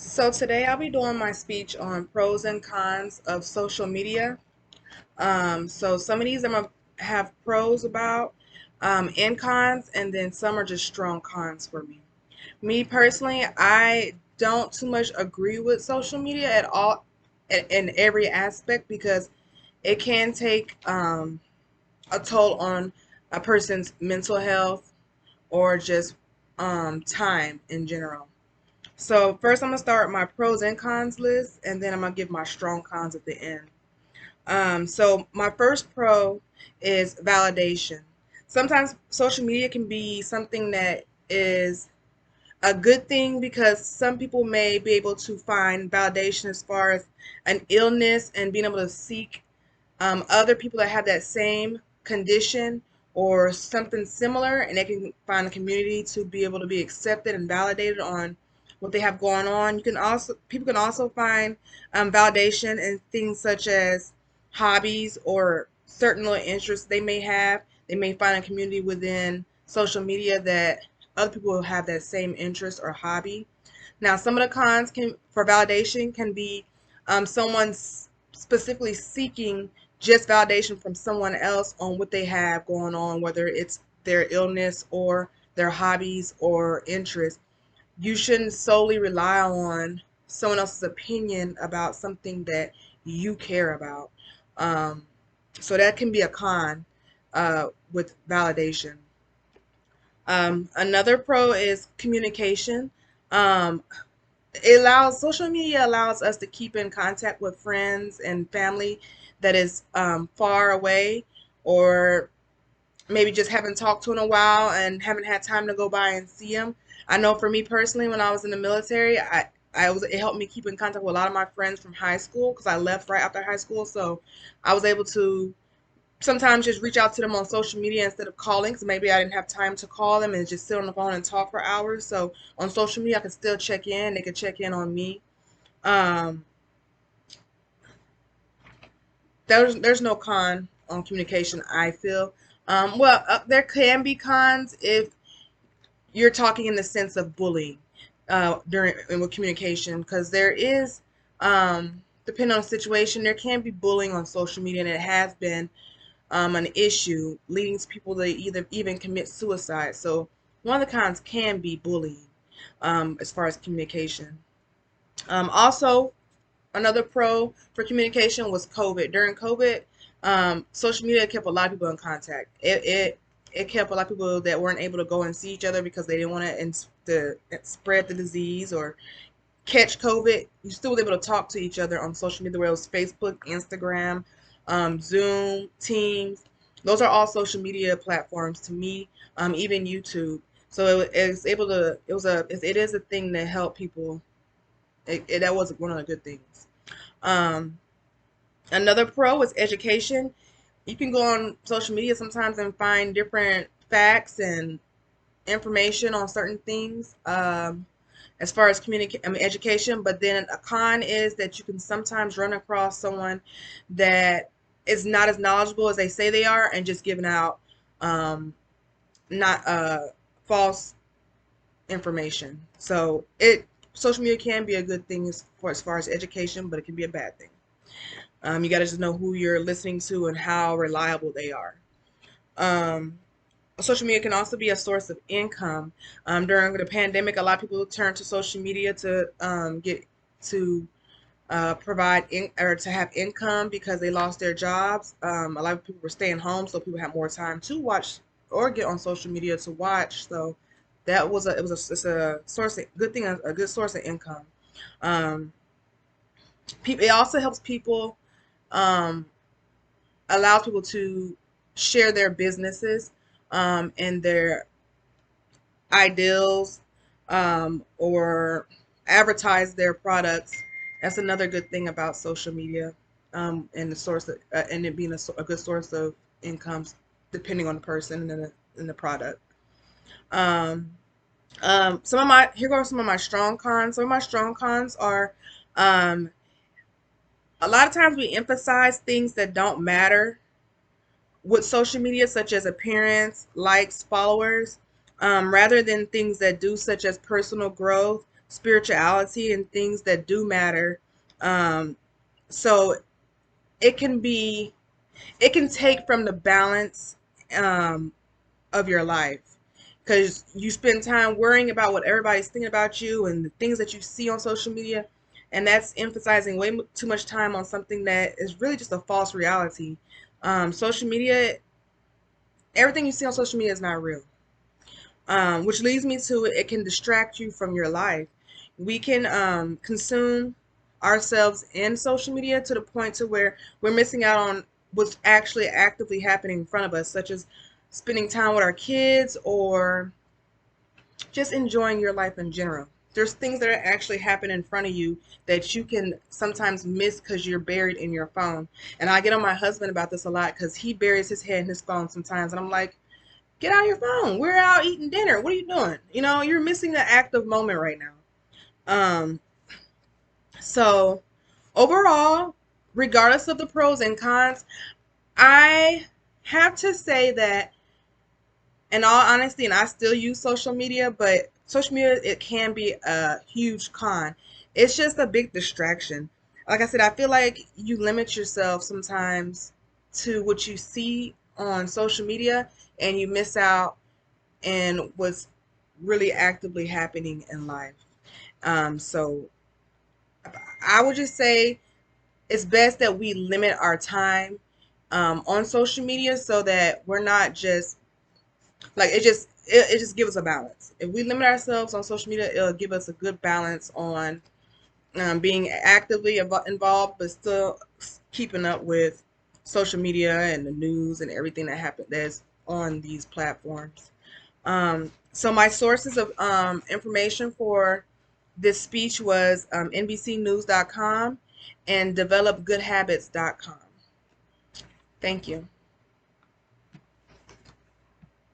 So today I'll be doing my speech on pros and cons of social media. So some of these I'm gonna have pros about and cons, and then some are just strong cons for me. Me personally, I don't too much agree with social media at all in every aspect because it can take a toll on a person's mental health or just time in general. So first I'm gonna start my pros and cons list, and then I'm gonna give my strong cons at the end. So my first pro is validation. Sometimes social media can be something that is a good thing because some people may be able to find validation as far as an illness and being able to seek other people that have that same condition or something similar, and they can find a community to be able to be accepted and validated on what they have going on. You can also People can also find validation in things such as hobbies or certain little interests they may have. They may find a community within social media that other people will have that same interest or hobby. Now, some of the cons can for validation can be someone specifically seeking just validation from someone else on what they have going on, whether it's their illness or their hobbies or interests. You shouldn't solely rely on someone else's opinion about something that you care about. Um, so that can be a con with validation. Another pro is communication. Um, Social media allows us to keep in contact with friends and family that is far away, or maybe just haven't talked to in a while and haven't had time to go by and see them. I know for me personally, when I was in the military, it helped me keep in contact with a lot of my friends from high school because I left right after high school. So I was able to sometimes just reach out to them on social media instead of calling, because maybe I didn't have time to call them and just sit on the phone and talk for hours. So on social media I could still check in, they could check in on me. um there's no con on communication, I feel. There can be cons if you're talking in the sense of bullying during with communication, because there is depending on the situation, there can be bullying on social media, and it has been an issue leading to people to either even commit suicide. So one of the cons can be bullying as far as communication. Also, another pro for communication was COVID. During COVID, social media kept a lot of people in contact. It kept a lot of people that weren't able to go and see each other because they didn't want to spread the disease or catch COVID. You still was able to talk to each other on social media, where it was Facebook, Instagram, Zoom, Teams. Those are all social media platforms to me, even YouTube. So it is a thing that helped people. That was one of the good things. Um, Another pro is education. You can go on social media sometimes and find different facts and information on certain things. As far as education, but then a con is that you can sometimes run across someone that is not as knowledgeable as they say they are and just giving out not false information. So it social media can be a good thing as far as education, but it can be a bad thing. You got to just know who you're listening to and how reliable they are. Um, Social media can also be a source of income. During the pandemic, a lot of people turned to social media to get to provide or to have income because they lost their jobs. A lot of people were staying home, so people had more time to watch or get on social media to watch. So that was it's a source of good thing, a good source of income. Um, People, it also helps people, um, allows people to share their businesses and their ideals, or advertise their products. That's another good thing about social media, and the source of, and it being a good source of incomes, depending on the person and the product. Um, some of my Here go some of my strong cons. Some of my strong cons are, um, a lot of times we emphasize things that don't matter with social media, such as appearance, likes, followers, rather than things that do, such as personal growth, spirituality and things that do matter. Um, so it can be, it can take from the balance um, of your life, because you spend time worrying about what everybody's thinking about you and the things that you see on social media, and that's emphasizing way too much time on something that is really just a false reality. Social media, everything you see on social media is not real, which leads me to, it can distract you from your life. We can consume ourselves in social media to the point to where we're missing out on what's actually actively happening in front of us, such as spending time with our kids or just enjoying your life in general. There's things that are actually happening in front of you that you can sometimes miss because you're buried in your phone. And I get on my husband about this a lot because he buries his head in his phone sometimes. And I'm like, get out of your phone. We're out eating dinner. What are you doing? You know, you're missing the active moment right now. Um, so overall, regardless of the pros and cons, I have to say that, in all honesty, and I still use social media, but social media, it can be a huge con. It's just a big distraction. Like I said, I feel like you limit yourself sometimes to what you see on social media, and you miss out in what's really actively happening in life. So I would just say it's best that we limit our time on social media, so that we're not just like, it just gives us a balance. If we limit ourselves on social media, it'll give us a good balance on being actively involved, but still keeping up with social media and the news and everything that happened that's on these platforms. So my sources of information for this speech was NBCnews.com and developgoodhabits.com. Thank you.